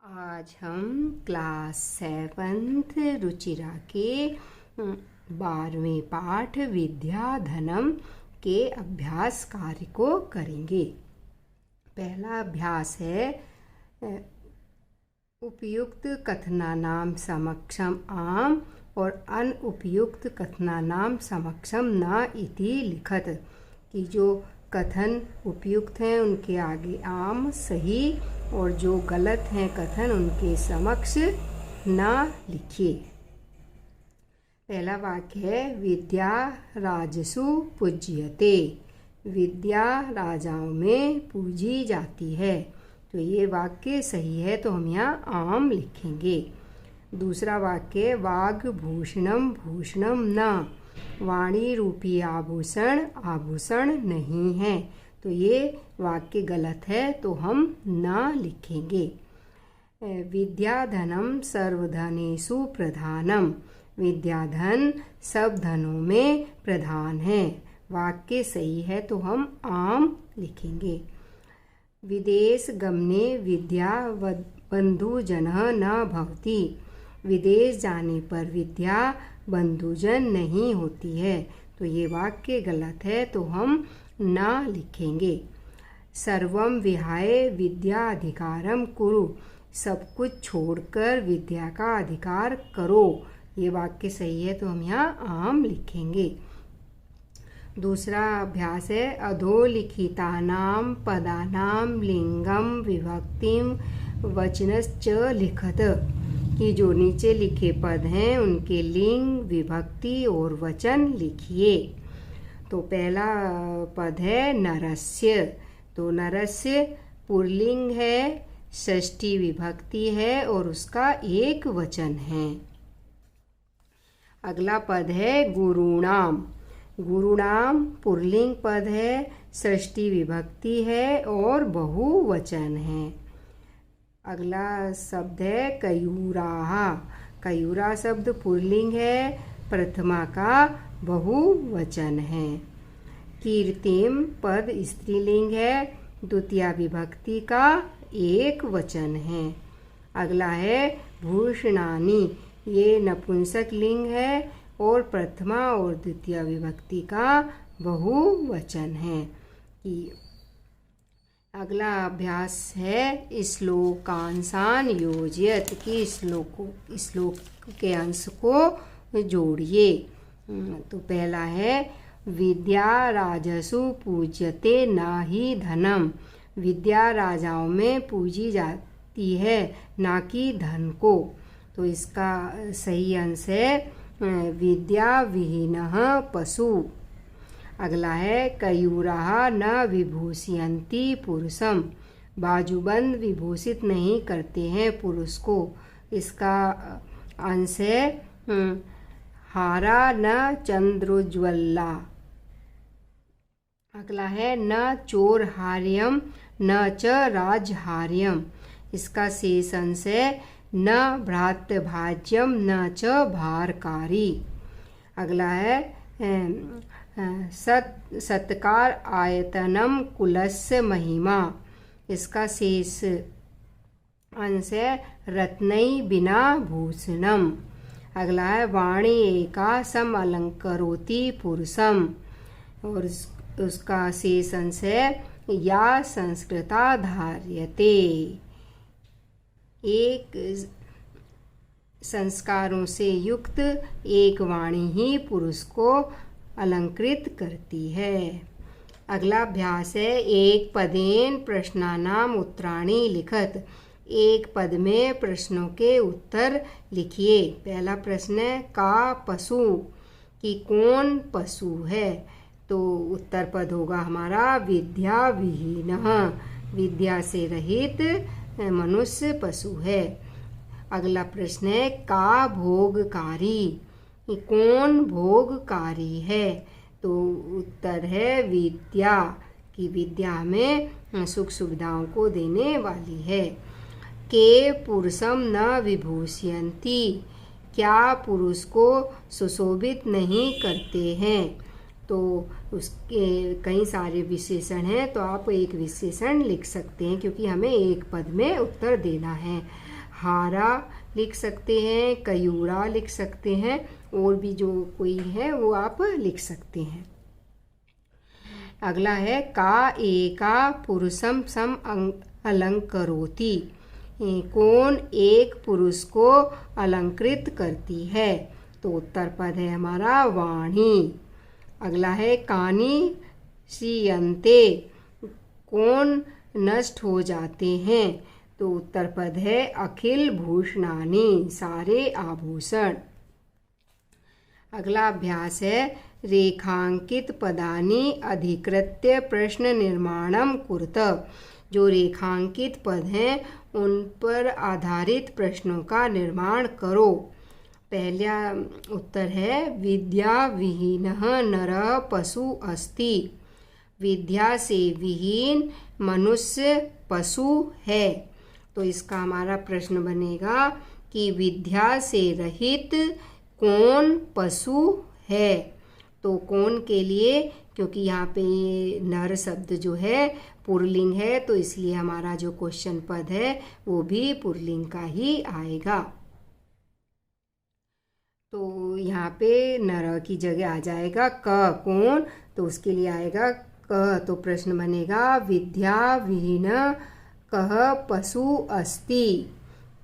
आज हम class 7th Ruchira के 12वें पाठ विद्याधनम के अभ्यास कार्य को करेंगे। पहला अभ्यास है उपयुक्त कथनानाम समक्षम आम और अनुपयुक्त कथनानाम समक्षम न इति लिखत, कि जो कथन उपयुक्त हैं उनके आगे आम सही और जो गलत हैं कथन उनके समक्ष न लिखिए। पहला वाक्य है विद्या राजसु पूज्यते, विद्या राजाओं में पूजी जाती है। तो ये वाक्य सही है, तो हम यहाँ आम लिखेंगे। दूसरा वाक्य वाग भूषणम भूषणम न, वाणी रूपी आभूषण आभूषण नहीं है। तो ये वाक्य गलत है, तो हम न लिखेंगे। विद्याधनम सर्वधनेषु प्रधानम, विद्याधन सब धनों में प्रधान है। वाक्य सही है, तो हम आम लिखेंगे। विदेश गमने विद्या बंधुजनः न भवति, विदेश जाने पर विद्या बंधुजन नहीं होती है। तो ये वाक्य गलत है, तो हम न लिखेंगे। सर्वम विहाय विद्या अधिकारम कुरु, सब कुछ छोड़कर विद्या का अधिकार करो। ये वाक्य सही है, तो हम यहाँ आम लिखेंगे। दूसरा अभ्यास है अधोलिखितानाम पदानाम लिंगम विभक्तिम वचनश्च लिखत, कि जो नीचे लिखे पद हैं उनके लिंग विभक्ति और वचन लिखिए। तो पहला पद है नरस्य, तो नरस्य पुल्लिंग है, षष्ठी विभक्ति है और उसका एक वचन है। अगला पद है गुरुणाम, गुरुणाम पुल्लिंग पद है, षष्ठी विभक्ति है और बहुवचन है। अगला शब्द है कयूराहा, कयूरा शब्द पुल्लिंग है, प्रथमा का बहुवचन है। कीर्तिम पद स्त्रीलिंग है, द्वितीया विभक्ति का एक वचन है। अगला है भूषणानि, ये नपुंसक लिंग है और प्रथमा और द्वितीया विभक्ति का बहुवचन है। अगला अभ्यास है श्लोकांशान योजयत, कि श्लोक के अंश को जोड़िए। तो पहला है विद्या राजसु पूज्यते न ही धनम, विद्या राजाओं में पूजी जाती है ना कि धन को। तो इसका सही अंश है विद्या विहीनः पशु। अगला है कयूराः न विभूषयन्ति पुरुषम, बाजूबंद विभूषित नहीं करते हैं पुरुष को। इसका अंश है हारा न चंद्रोज्वला। अगला है न चोरहार्यम न च राजहार्यम, इसका शेष अंश है न भ्रातृभाज्यम न च भारकारी। अगला है सत्कार आयतनम कुलस्य महिमा, इसका शेष अंश है रत्नई बिना भूषणम। अगला है वाणी एका सम अलंकरोति पुरुषम, और उसका शेष अंश है या संस्कृता धार्यते। एक संस्कारों से युक्त एक वाणी ही पुरुष को अलंकृत करती है। अगला अभ्यास है एक पदेन प्रश्नानाम उत्तराणि लिखत, एक पद में प्रश्नों के उत्तर लिखिए। पहला प्रश्न है का पशु, कि कौन पशु है। तो उत्तर पद होगा हमारा विद्या विहीनः, विद्या से रहित मनुष्य पशु है। अगला प्रश्न है का भोगकारी, कौन भोगकारी है। तो उत्तर है विद्या, कि विद्या में सुख सुविधाओं को देने वाली है। के पुरुषम न विभूषयन्ति, क्या पुरुष को सुशोभित नहीं करते हैं। तो उसके कई सारे विशेषण हैं, तो आप एक विशेषण लिख सकते हैं क्योंकि हमें एक पद में उत्तर देना है। हारा लिख सकते हैं, कयूरा लिख सकते हैं, और भी जो कोई है वो आप लिख सकते हैं। अगला है का एका पुरुषम सम अलंकरोति। कौन एक पुरुष को अलंकृत करती है? तो उत्तर पद है हमारा वाणी। अगला है कानी श्रीयन्ते। कौन नष्ट हो जाते हैं? तो उत्तर पद है अखिल भूषणानि, सारे आभूषण। अगला अभ्यास है रेखांकित पदानि अधिकृत्य प्रश्न निर्माणम कुरुत। जो रेखांकित पद हैं उन पर आधारित प्रश्नों का निर्माण करो। पहला उत्तर है विद्या विहीनः नरः पशु अस्ति। विद्या से विहीन मनुष्य पशु है। तो इसका हमारा प्रश्न बनेगा कि विद्या से रहित कौन पशु है? तो कौन के लिए, क्योंकि यहाँ पे नर शब्द जो है पुल्लिंग है, तो इसलिए हमारा जो क्वेश्चन पद है वो भी पुल्लिंग का ही आएगा। तो यहाँ पे नर की जगह आ जाएगा क कौन, तो उसके लिए आएगा क। तो प्रश्न बनेगा विद्या विहीन कह पशु अस्ति।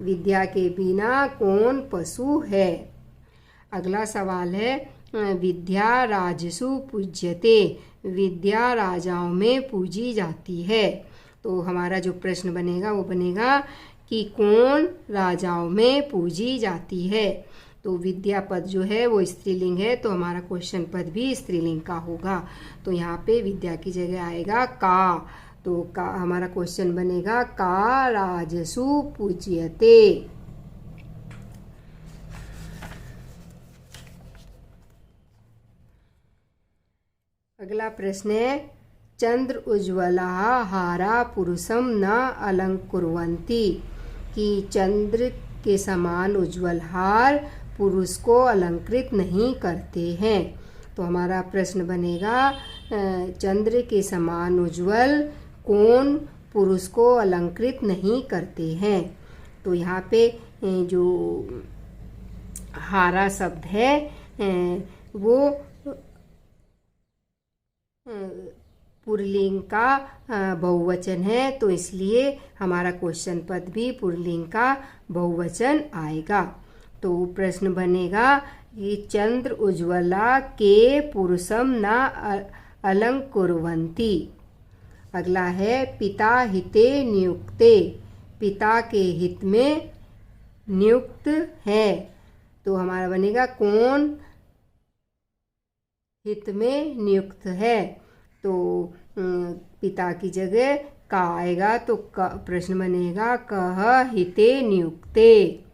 विद्या के बिना कौन पशु है? अगला सवाल है विद्या राजसु पूज्यते। विद्या राजाओं में पूजी जाती है। तो हमारा जो प्रश्न बनेगा वो बनेगा कि कौन राजाओं में पूजी जाती है? तो विद्या पद जो है वो स्त्रीलिंग है, तो हमारा क्वेश्चन पद भी स्त्रीलिंग का होगा। तो यहाँ पे विद्या की जगह आएगा का। तो का हमारा क्वेश्चन बनेगा का राजसु पूज्यते। अगला प्रश्न है चंद्र उज्ज्वला हारा पुरुषम न अलंकुर्वन्ति। कि चंद्र के समान उज्ज्वल हार पुरुष को अलंकृत नहीं करते हैं। तो हमारा प्रश्न बनेगा चंद्र के समान उज्ज्वल कौन पुरुष को अलंकृत नहीं करते हैं? तो यहाँ पे जो हारा शब्द है वो पुल्लिंग का बहुवचन है, तो इसलिए हमारा क्वेश्चन पद भी पुल्लिंग का बहुवचन आएगा। तो प्रश्न बनेगा कि चंद्र उज्ज्वला के पुरुषम न अलंकुर्वन्ति। अगला है पिता हिते नियुक्ते। पिता के हित में नियुक्त है। तो हमारा बनेगा कौन हित में नियुक्त है? तो पिता की जगह का आएगा, तो प्रश्न बनेगा कह हिते नियुक्ते।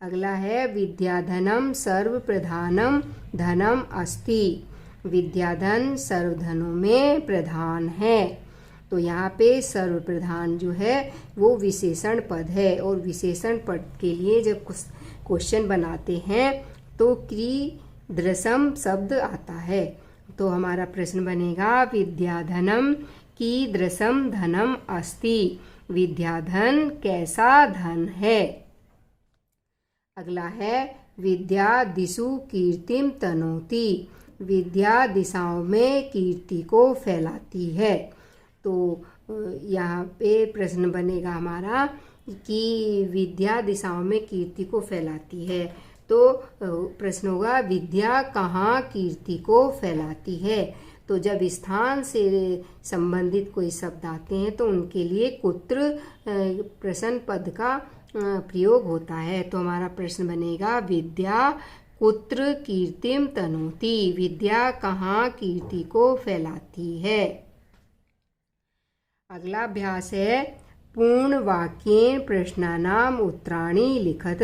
अगला है विद्याधनम सर्व प्रधानम धनम अस्ति। विद्याधन सर्वधनों में प्रधान है। तो यहाँ पे सर्व प्रधान जो है वो विशेषण पद है, और विशेषण पद के लिए जब क्वेश्चन बनाते हैं तो कीदृशम शब्द आता है। तो हमारा प्रश्न बनेगा विद्याधनम कीदृशम धनम अस्ति। विद्याधन कैसा धन है? अगला है विद्या दिशु कीर्तिम तनोति। विद्या दिशाओं में कीर्ति को फैलाती है। तो यहाँ पे प्रश्न बनेगा हमारा कि विद्या दिशाओं में कीर्ति को फैलाती है। तो प्रश्न होगा विद्या कहाँ कीर्ति को फैलाती है? तो जब स्थान से संबंधित कोई शब्द आते हैं तो उनके लिए कुत्र प्रश्न पद का प्रयोग होता है। तो हमारा प्रश्न बनेगा विद्या कुत्र कीर्तिम तनोति। विद्या कहाँ कीर्ति को फैलाती है? अगला अभ्यास है पूर्ण वाक्येन प्रश्नानाम उत्तराणि लिखत।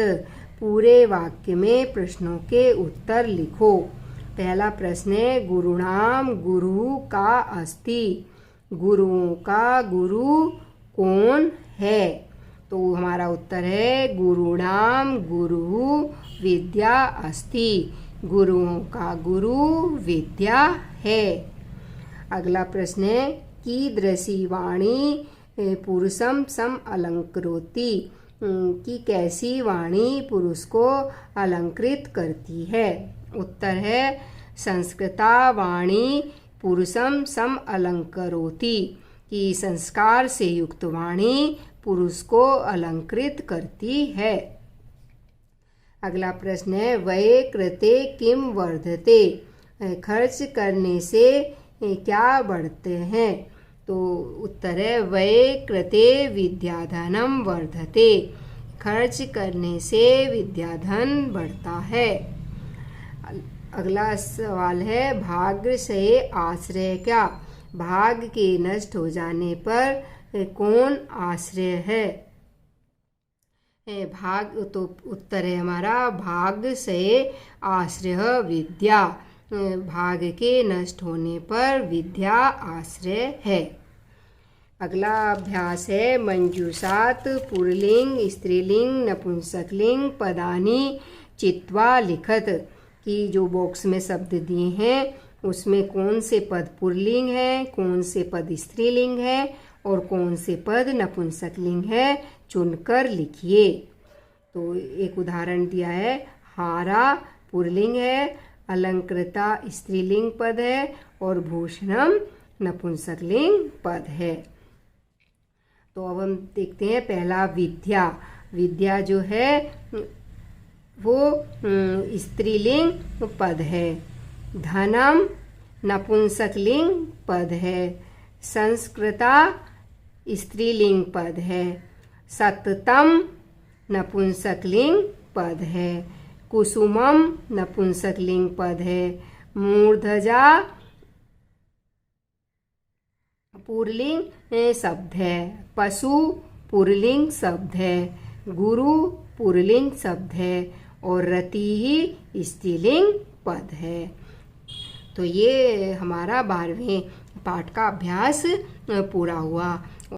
पूरे वाक्य में प्रश्नों के उत्तर लिखो। पहला प्रश्न है गुरुणाम गुरु का अस्ति। गुरुओं का गुरु कौन है? तो हमारा उत्तर है गुरुणाम गुरु विद्या अस्ति। गुरुओं का गुरु विद्या है। अगला प्रश्न है कीदृशी वाणी पुरुषम सम अलंकरोति। कि कैसी वाणी पुरुष को अलंकृत करती है। उत्तर है संस्कृता वाणी पुरुषम सम अलंकरोति, कि संस्कार से युक्त वाणी पुरुष को अलंकृत करती है। अगला प्रश्न है व्यय कृते किम वर्धते, खर्च करने से क्या बढ़ते हैं। तो उत्तर है व्यय कृते विद्याधनम वर्धते, खर्च करने से विद्याधन बढ़ता है। अगला सवाल है भाग्य से आश्रय क्या, भाग्य के नष्ट हो जाने पर कौन आश्रय है। भाग्य तो उत्तर है हमारा भाग्य से आश्रय विद्या, भाग्य के नष्ट होने पर विद्या आश्रय है। अगला अभ्यास है मंजूषात पुल्लिंग स्त्रीलिंग नपुंसकलिंग पदानि चित्वा लिखत, कि जो बॉक्स में शब्द दिए हैं उसमें कौन से पद पुल्लिंग है, कौन से पद स्त्रीलिंग है और कौन से पद नपुंसकलिंग है, चुनकर लिखिए। तो एक उदाहरण दिया है हारा पुल्लिंग है, अलंकृता स्त्रीलिंग पद है और भूषणम नपुंसकलिंग पद है। तो अब हम देखते हैं पहला विद्या। विद्या जो है वो स्त्रीलिंग पद है, धनम नपुंसकलिंग पद है, संस्कृता स्त्रीलिंग पद है, सततम नपुंसकलिंग पद है, कुसुमम नपुंसकलिंग पद है, मूर्धजा पुल्लिंग शब्द है, पशु पुल्लिंग शब्द है, गुरु पुल्लिंग शब्द है और रति ही स्त्रीलिंग पद है। तो ये हमारा 12वें पाठ का अभ्यास पूरा हुआ।